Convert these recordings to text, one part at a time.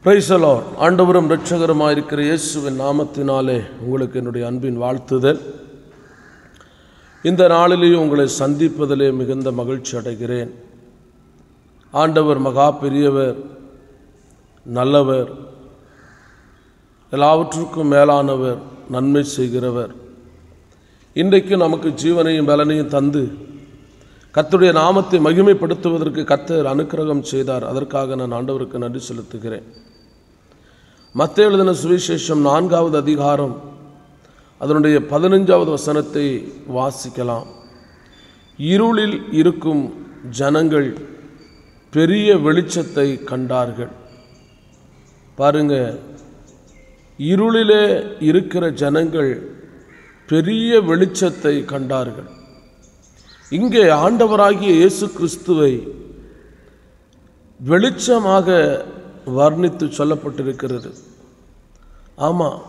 Praise the Lord. ஆண்டவரும் இரட்சகருமாய் இருக்கிற இயேசுவின் நாமத்தினாலே உங்களுக்கு என்னுடைய அன்பின் வாழ்த்துதல். இந்த நாளிலேயும் உங்களை சந்திப்பதிலே மிகுந்த மகிழ்ச்சி அடைகிறேன். ஆண்டவர் மகா பெரியவர், நல்லவர், எல்லாவற்றுக்கும் மேலானவர், நன்மை செய்கிறவர். இன்றைக்கு நமக்கு ஜீவனையும் பலனையும் தந்து கர்த்தருடைய நாமத்தை மகிமைப்படுத்துவதற்கு கர்த்தர் அனுக்கிரகம் செய்தார். அதற்காக நான் ஆண்டவருக்கு நன்றி செலுத்துகிறேன். மத்தேயு எழுதின சுவிசேஷம் 4வது அதிகாரம் அதனுடைய 15வது வசனத்தை வாசிக்கலாம். இருளில் இருக்கும் ஜனங்கள் பெரிய வெளிச்சத்தை கண்டார்கள். பாருங்க, இருளிலே இருக்கிற ஜனங்கள் பெரிய வெளிச்சத்தை கண்டார்கள். இங்கே ஆண்டவராகிய இயேசு கிறிஸ்துவை வெளிச்சமாக வர்ணித்து சொல்லப்பட்டிருக்கிறது. ஆமாம்,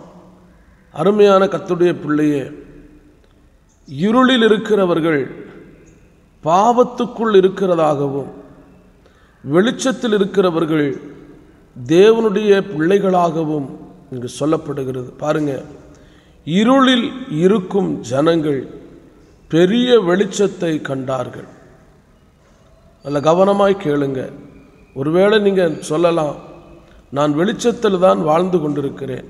அருமையான கர்த்தருடைய பிள்ளையே, இருளில் இருக்கிறவர்கள் பாவத்துக்குள் இருக்கிறதாகவும், வெளிச்சத்தில் இருக்கிறவர்கள் தேவனுடைய பிள்ளைகளாகவும் இங்கு சொல்லப்படுகிறது. பாருங்க, இருளில் இருக்கும் ஜனங்கள் பெரிய வெளிச்சத்தை கண்டார்கள். நல்ல கவனமாய் கேளுங்க. ஒருவேளை நீங்கள் சொல்லலாம், நான் வெளிச்சத்தில் தான் வாழ்ந்து கொண்டிருக்கிறேன்,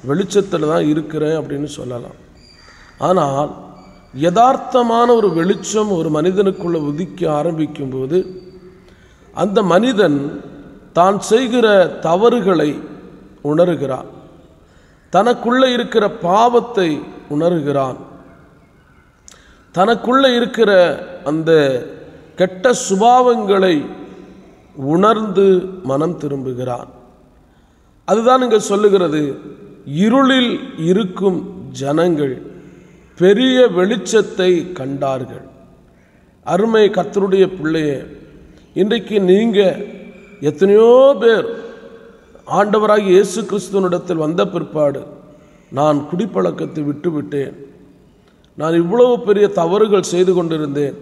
வெளிச்சத்தில் தான் இருக்கிறேன் அப்படின்னு சொல்லலாம். ஆனால் யதார்த்தமான ஒரு வெளிச்சம் ஒரு மனிதனுக்குள்ள உதிக்க ஆரம்பிக்கும்போது அந்த மனிதன் தான் செய்கிற தவறுகளை உணர்கிறான், தனக்குள்ளே இருக்கிற பாவத்தை உணர்கிறான், தனக்குள்ளே இருக்கிற அந்த கெட்ட சுபாவங்களை உணர்ந்து மனம் திரும்புகிறான். அதுதான் இங்கே சொல்லுகிறது, இருளில் இருக்கும் ஜனங்கள் பெரிய வெளிச்சத்தை கண்டார்கள். அருமை கர்த்தருடைய பிள்ளையே, இன்றைக்கு நீங்கள் எத்தனையோ பேர் ஆண்டவராகிய இயேசு கிறிஸ்துவனிடத்தில் வந்த பிற்பாடு, நான் குடிப்பழக்கத்தை விட்டுவிட்டேன், நான் இவ்வளவு பெரிய தவறுகள் செய்து கொண்டிருந்தேன்,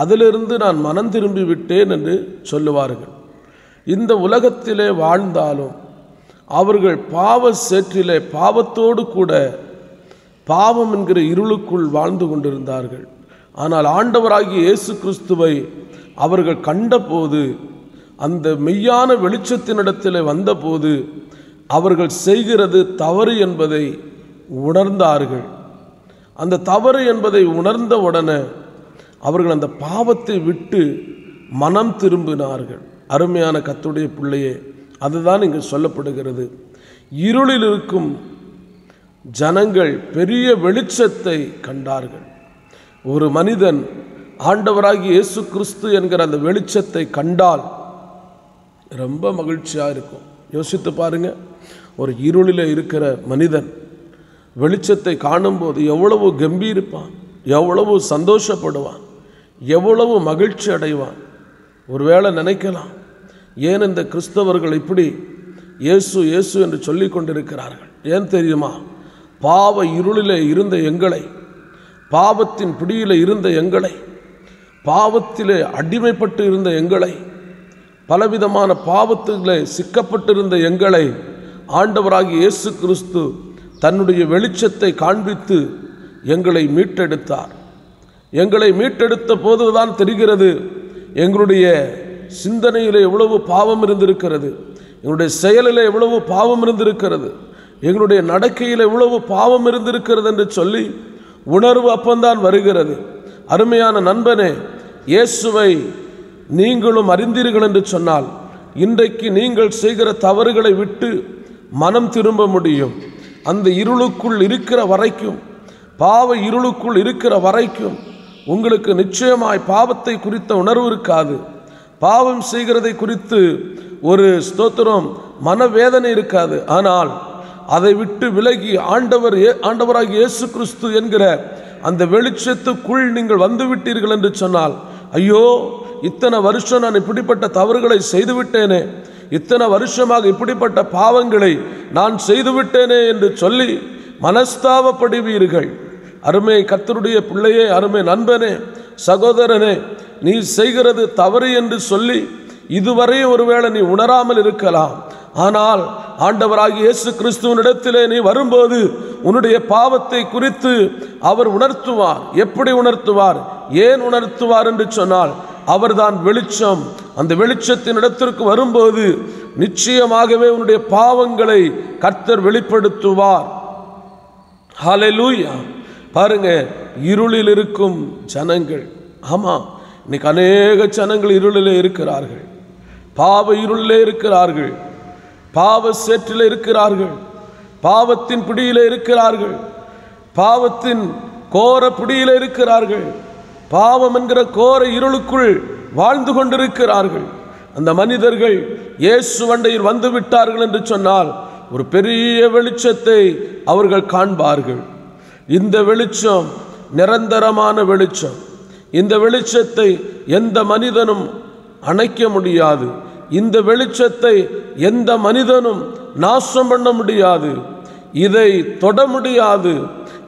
அதிலிருந்து நான் மனம் திரும்பி விட்டேன் என்று சொல்லுவார்கள். இந்த உலகத்திலே வாழ்ந்தாலும் அவர்கள் பாவ சேற்றிலே பாவத்தோடு கூட பாவம் என்கிற இருளுக்குள் வாழ்ந்து கொண்டிருந்தார்கள். ஆனால் ஆண்டவராகிய இயேசு கிறிஸ்துவை அவர்கள் கண்டபோது, அந்த மெய்யான வெளிச்சத்தினிடத்தில் வந்தபோது அவர்கள் செய்கிறது தவறு என்பதை உணர்ந்தார்கள். அந்த தவறு என்பதை உணர்ந்த உடனே அவர்கள் அந்த பாவத்தை விட்டு மனம் திரும்பினார்கள். அருமையான கர்த்தருடைய பிள்ளையே, அதுதான் இங்கு சொல்லப்படுகிறது. இருளில் இருக்கும் ஜனங்கள் பெரிய வெளிச்சத்தை கண்டார்கள். ஒரு மனிதன் ஆண்டவராகிய இயேசு கிறிஸ்து என்கிற அந்த வெளிச்சத்தை கண்டால் ரொம்ப மகிழ்ச்சியாக இருக்கும். யோசித்து பாருங்க, ஒரு இருளில் இருக்கிற மனிதன் வெளிச்சத்தை காணும்போது எவ்வளவு கம்பீரிப்பான், எவ்வளவு சந்தோஷப்படுவான், எவ்வளவு மகிழ்ச்சி அடைவான். ஒருவேளை நினைக்கலாம், ஏன் இந்த கிறிஸ்தவர்கள் இப்படி இயேசு இயேசு என்று சொல்லி கொண்டிருக்கிறார்கள்? ஏன் தெரியுமா? பாவ இருளிலே இருந்த எங்களை, பாவத்தின் பிடியில் இருந்த எங்களை, பாவத்திலே அடிமைப்பட்டு இருந்த எங்களை, பலவிதமான பாவத்திலே சிக்கப்பட்டிருந்த எங்களை ஆண்டவராகிய இயேசு கிறிஸ்து தன்னுடைய வெளிச்சத்தை காண்பித்து எங்களை மீட்டெடுத்தார். எங்களை மீட்டெடுத்த போதுதான் தெரிகிறது, எங்களுடைய சிந்தனையில் எவ்வளவு பாவம் இருந்திருக்கிறது, எங்களுடைய செயலில் எவ்வளவு பாவம் இருந்திருக்கிறது, எங்களுடைய நடக்கையில் எவ்வளவு பாவம் இருந்திருக்கிறது என்று சொல்லி உணர்வு அப்பந்தான் வருகிறது. அருமையான நண்பனே, இயேசுவை நீங்களும் அறிந்தீர்கள் என்று சொன்னால் இன்றைக்கு நீங்கள் செய்கிற தவறுகளை விட்டு மனம் திரும்ப முடியும். அந்த இருளுக்குள் இருக்கிற வரைக்கும், பாவ இருளுக்குள் இருக்கிற வரைக்கும் உங்களுக்கு நிச்சயமாய் பாவத்தை குறித்த உணர்வு இருக்காது. பாவம் செய்கிறதை குறித்து ஒரு ஸ்தோத்திரம் மனவேதனை இருக்காது. ஆனால் அதை விட்டு விலகி ஆண்டவராகிய இயேசு கிறிஸ்து என்கிற அந்த வெளிச்சத்துக்குள் நீங்கள் வந்து விட்டீர்கள் என்று சொன்னால், ஐயோ, இத்தனை வருஷம் நான் இப்படிப்பட்ட தவறுகளை செய்துவிட்டேனே, இத்தனை வருஷமாக இப்படிப்பட்ட பாவங்களை நான் செய்துவிட்டேனே என்று சொல்லி மனஸ்தாபப்படுவீர்கள். அருமை கர்த்தருடைய பிள்ளையே, அருமை நண்பனே, சகோதரனே, நீ செய்கிறது தவறு என்று சொல்லி இதுவரை ஒருவேளை நீ உணராமல் இருக்கலாம். ஆனால் ஆண்டவராகிய இயேசு கிறிஸ்துவினிடத்திலே நீ வரும்போது உன்னுடைய பாவத்தை குறித்து அவர் உணர்த்துவார். எப்படி உணர்த்துவார், ஏன் உணர்த்துவார் என்று சொன்னால், அவர்தான் வெளிச்சம். அந்த வெளிச்சத்தின் இடத்திற்கு வரும்போது நிச்சயமாகவே உன்னுடைய பாவங்களை கர்த்தர் வெளிப்படுத்துவார். ஹல்லேலூயா. பாருங்க, இருளில் இருக்கும் ஜனங்கள், ஆமா, இன்னைக்கு அநேக ஜனங்கள் இருளிலே இருக்கிறார்கள், பாவ இருளிலே இருக்கிறார்கள், பாவ சேற்றிலே இருக்கிறார்கள், பாவத்தின் பிடியிலே இருக்கிறார்கள், பாவத்தின் கோர பிடியிலே இருக்கிறார்கள், பாவம் என்கிற கோர இருளுக்குள் வாழ்ந்து கொண்டிருக்கிறார்கள். அந்த மனிதர்கள் இயேசு வண்டையில் வந்து விட்டார்கள் என்று சொன்னால் ஒரு பெரிய வெளிச்சத்தை அவர்கள் காண்பார்கள். இந்த வெளிச்சம் நிரந்தரமான வெளிச்சம். இந்த வெளிச்சத்தை எந்த மனிதனும் அணைக்க முடியாது. இந்த வெளிச்சத்தை எந்த மனிதனும் நாசம் பண்ண முடியாது. இதை தொட முடியாது.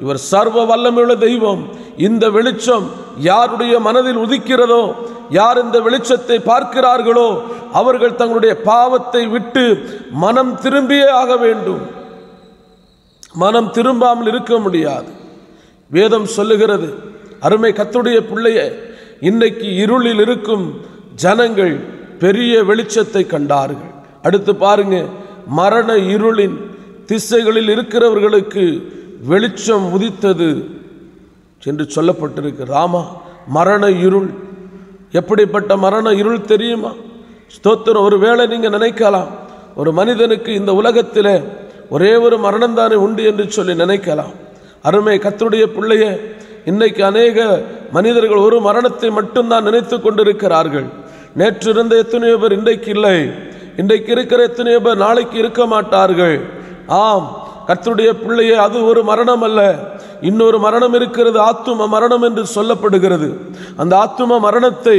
இவர் சர்வ வல்லமையுள்ள தெய்வம். இந்த வெளிச்சம் யாருடைய மனதில் உதிக்கிறதோ, யார் இந்த வெளிச்சத்தை பார்க்கிறார்களோ, அவர்கள் தங்களுடைய பாவத்தை விட்டு மனம் திரும்பியே ஆக வேண்டும். மனம் திரும்பாமல் இருக்க முடியாது. வேதம் சொல்லுகிறது, அருமை கர்த்தருடைய பிள்ளையே, இன்னைக்கு இருளில் இருக்கும் ஜனங்கள் பெரிய வெளிச்சத்தை கண்டார்கள். அடுத்து பாருங்க, மரண இருளின் திசைகளில் இருக்கிறவர்களுக்கு வெளிச்சம் உதித்தது என்று சொல்லப்பட்டிருக்கு. ராமா, மரண இருள், எப்படிப்பட்ட மரண இருள் தெரியுமா? ஸ்தோத்திரம். ஒருவேளை நீங்க நினைக்கலாம், ஒரு மனிதனுக்கு இந்த உலகத்தில் ஒரே ஒரு மரணம் தானே உண்டு என்று சொல்லி நினைக்கலாம். அருமை கர்த்தருடைய பிள்ளையே, இன்னைக்கு அநேக மனிதர்கள் ஒரு மரணத்தை மட்டும்தான் நினைத்து கொண்டிருக்கிறார்கள். நேற்று இருந்த எத்தனையோ பேர் இன்றைக்கு இல்லை, இன்றைக்கு இருக்கிற எத்தனையோ பேர் நாளைக்கு இருக்க மாட்டார்கள். ஆம் கர்த்தருடைய பிள்ளையே, அது ஒரு மரணம் அல்ல, இன்னொரு மரணம் இருக்கிறது, ஆத்தும மரணம் என்று சொல்லப்படுகிறது. அந்த ஆத்தும மரணத்தை,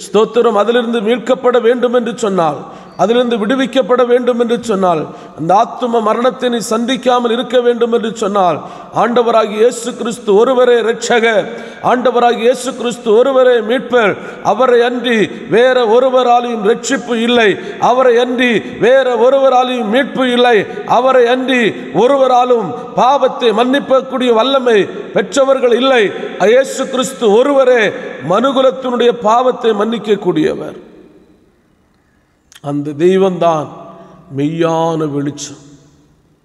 ஸ்தோத்திரம், அதிலிருந்து மீட்கப்பட வேண்டும் என்று சொன்னால், அதிலிருந்து விடுவிக்கப்பட வேண்டும் என்று சொன்னால், அந்த ஆத்தும மரணத்தை நீ சந்திக்காமல் இருக்க வேண்டும் என்று சொன்னால், ஆண்டவராகிய இயேசு கிறிஸ்து ஒருவரே இரட்சகர், ஆண்டவராகிய இயேசு கிறிஸ்து ஒருவரே மீட்பர். அவரை அன்றி வேற ஒருவராலையும் ரட்சிப்பு இல்லை, அவரை அன்றி வேற ஒருவராலையும் மீட்பு இல்லை, அவரை அன்றி ஒருவராலும் பாவத்தை மன்னிப்பக்கூடிய வல்லமை பெற்றவர்கள் இல்லை. இயேசு கிறிஸ்து ஒருவரே மனுகுலத்தினுடைய பாவத்தை மன்னிக்கக்கூடியவர். அந்த தெய்வம்தான் மெய்யான வெளிச்சம்.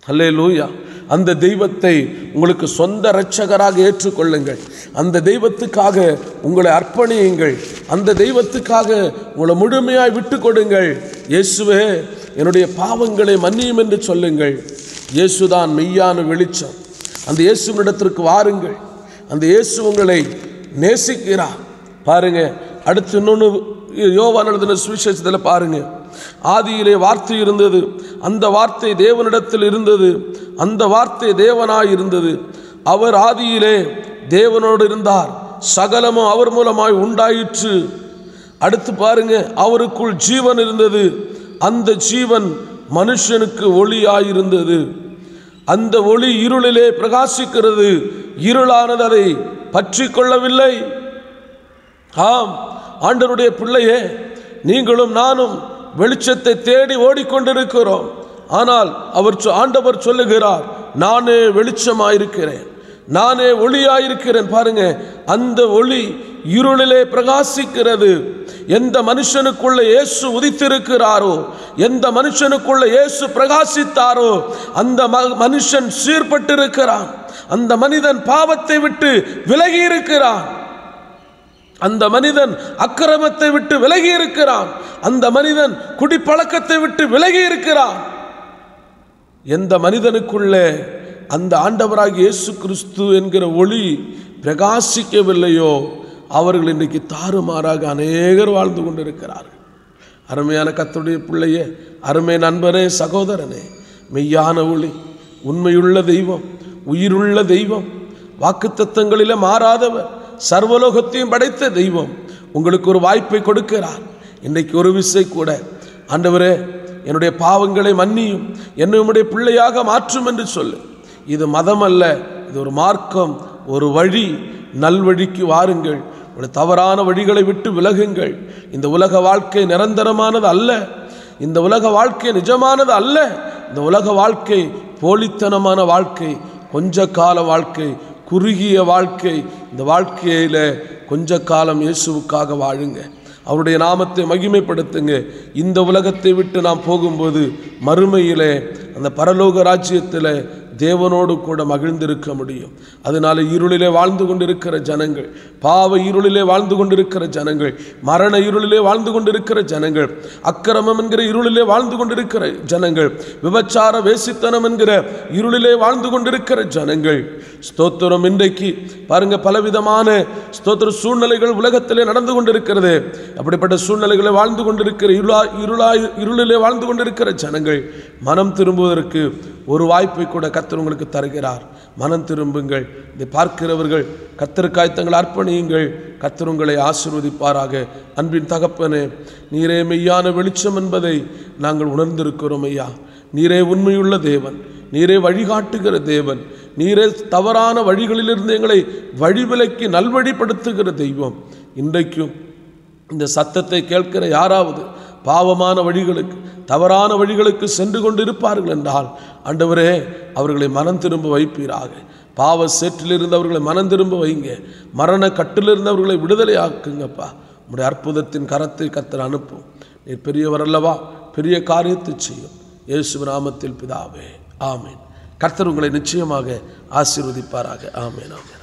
அல்லேலூயா. அந்த தெய்வத்தை உங்களுக்கு சொந்த இரட்சகராக ஏற்றுக்கொள்ளுங்கள். அந்த தெய்வத்துக்காக உங்களை அர்ப்பணியுங்கள். அந்த தெய்வத்துக்காக உங்களை முழுமையாய் விட்டு கொடுங்கள். இயேசுவே, என்னுடைய பாவங்களை மன்னியும் என்று சொல்லுங்கள். இயேசுதான் மெய்யான வெளிச்சம். அந்த இயேசுவினிடத்திற்கு வாருங்கள். அந்த இயேசு உங்களை நேசிக்கிறார். பாருங்க, அடுத்து இன்னொன்று யோவான் எழுதின சுவிசேஷத்தில் பாருங்க, ஆதியிலே வார்த்தை இருந்தது, அந்த வார்த்தை தேவனிடத்தில் இருந்தது, அந்த வார்த்தை தேவனாய் இருந்தது, அவர் ஆதியிலே தேவனோடு இருந்தார், சகலமும் அவர் மூலமாய் உண்டாயிற்று. அடுத்து பாருங்க, அவருக்குள் ஜீவன் இருந்தது, அந்த ஜீவன் மனுஷனுக்கு ஒளியாயிருந்தது, அந்த ஒளி இருளிலே பிரகாசிக்கிறது, இருளானது அதை பற்றி கொள்ளவில்லை. ஆம் ஆண்டவருடைய பிள்ளையே, நீங்களும் நானும் வெளிச்சத்தை தேடி ஓடிக்கொண்டிருக்கிறோம். ஆனால் ஆண்டவர் சொல்லுகிறார், நானே வெளிச்சமாயிருக்கிறேன், நானே ஒளியாயிருக்கிறேன். பாருங்க, அந்த ஒளி இருளிலே பிரகாசிக்கிறது. எந்த மனுஷனுக்குள்ள இயேசு உதித்திருக்கிறாரோ, எந்த மனுஷனுக்குள்ள இயேசு பிரகாசித்தாரோ, அந்த மனுஷன் சீர்பட்டிருக்கிறான். அந்த மனிதன் பாவத்தை விட்டு விலகி இருக்கிறான். அந்த மனிதன் அக்கிரமத்தை விட்டு விலகி இருக்கிறான். அந்த மனிதன் குடிப்பழக்கத்தை விட்டு விலகி இருக்கிறான். எந்த மனிதனுக்குள்ளே அந்த ஆண்டவராகிய இயேசு கிறிஸ்து என்கிற ஒளி பிரகாசிக்கவில்லையோ, அவர்கள் இன்றைக்கு தாறுமாறாக அநேகர் வாழ்ந்து கொண்டிருக்கிறார்கள். அருமையான கர்த்தருடைய பிள்ளையே, அருமை நண்பரே, சகோதரனே, மெய்யான ஒளி, உண்மையுள்ள தெய்வம், உயிருள்ள தெய்வம், வாக்குத்தத்தங்களிலே மாறாதவர், சர்வலோகத்தையும் படைத்த தெய்வம் உங்களுக்கு ஒரு வாய்ப்பை கொடுக்கிறார். இன்றைக்கு ஒரு விசை கூட, ஆண்டவரே, என்னுடைய பாவங்களை மன்னியும், என்னை உம்முடைய பிள்ளையாக மாற்றும் என்று சொல்லு. இது மதம் அல்ல, இது ஒரு மார்க்கம், ஒரு வழி. நல்வழிக்கு வாருங்கள். தவறான வழிகளை விட்டு விலகுங்கள். இந்த உலக வாழ்க்கை நிரந்தரமானது அல்ல. இந்த உலக வாழ்க்கை நிஜமானது அல்ல. இந்த உலக வாழ்க்கை போலித்தனமான வாழ்க்கை, கொஞ்ச கால வாழ்க்கை, குறுகிய வாழ்க்கை. இந்த வாழ்க்கையில் கொஞ்ச காலம் இயேசுவுக்காக வாழுங்க, அவருடைய நாமத்தை மகிமைப்படுத்துங்க. இந்த உலகத்தை விட்டு நாம் போகும்போது மறுமையிலே அந்த பரலோக ராஜ்யத்தில் தேவனோடு கூட மகிழ்ந்திருக்க முடியும். அதனால இருளிலே வாழ்ந்து கொண்டிருக்கிற ஜனங்கள், பாவ இருளிலே வாழ்ந்து கொண்டிருக்கிற ஜனங்கள், மரண இருளிலே வாழ்ந்து கொண்டிருக்கிற ஜனங்கள், அக்கிரமம் என்கிற இருளிலே வாழ்ந்து கொண்டிருக்கிற ஜனங்கள், விபச்சார வேசித்தனம் என்கிற இருளிலே வாழ்ந்து கொண்டிருக்கிற ஜனங்கள், ஸ்தோத்திரம், இன்றைக்கு பாருங்க பலவிதமான ஸ்தோத்திர சூழ்நிலைகள் உலகத்திலே நடந்து கொண்டிருக்கிறது. அப்படிப்பட்ட சூழ்நிலைகளை வாழ்ந்து கொண்டிருக்கிற இருளிலே வாழ்ந்து கொண்டிருக்கிற ஜனங்கள் மனம் திரும்புவதற்கு ஒரு வாய்ப்பை கூட கர்த்தர் உங்களுக்கு தருகிறார். மனம் திரும்புங்கள். இதை பார்க்கிறவர்கள் கர்த்தருக்காய் தங்களை அர்ப்பணியுங்கள். கர்த்தர் உங்களை ஆசீர்வதிப்பாராக. அன்பின் தகப்பனே, நீரே மெய்யான வெளிச்சம் என்பதை நாங்கள் உணர்ந்திருக்கிறோம் ஐயா. நீரே உண்மையுள்ள தேவன், நீரே வழிகாட்டுகிற தேவன், நீரே தவறான வழிகளிலிருந்து எங்களை வழிவிலக்கி நல்வழிப்படுத்துகிற தெய்வம். இன்றைக்கும் இந்த சத்தத்தை கேட்கிற யாராவது பாவமான வழிகளுக்கு, தவறான வழிகளுக்கு சென்று கொண்டு இருப்பார்கள் என்றால் ஆண்டவரே அவர்களை மனம் திரும்ப வைப்பீராக. பாவ சேற்றிலிருந்து அவர்களை மனம் திரும்ப வைங்க. மரண கட்டிலிருந்து அவர்களை விடுதலை ஆக்குங்கப்பா. உம்முடைய அற்புதத்தின் கரத்தை கர்த்தர் அனுப்பும். நீர் பெரியவர் அல்லவா, பெரிய காரியத்தை செய்யும். இயேசு நாமத்தில் பிதாவே, ஆமேன். கர்த்தர் உங்களை நிச்சயமாக ஆசீர்வதிப்பாராக. ஆமேன், ஆமேன்.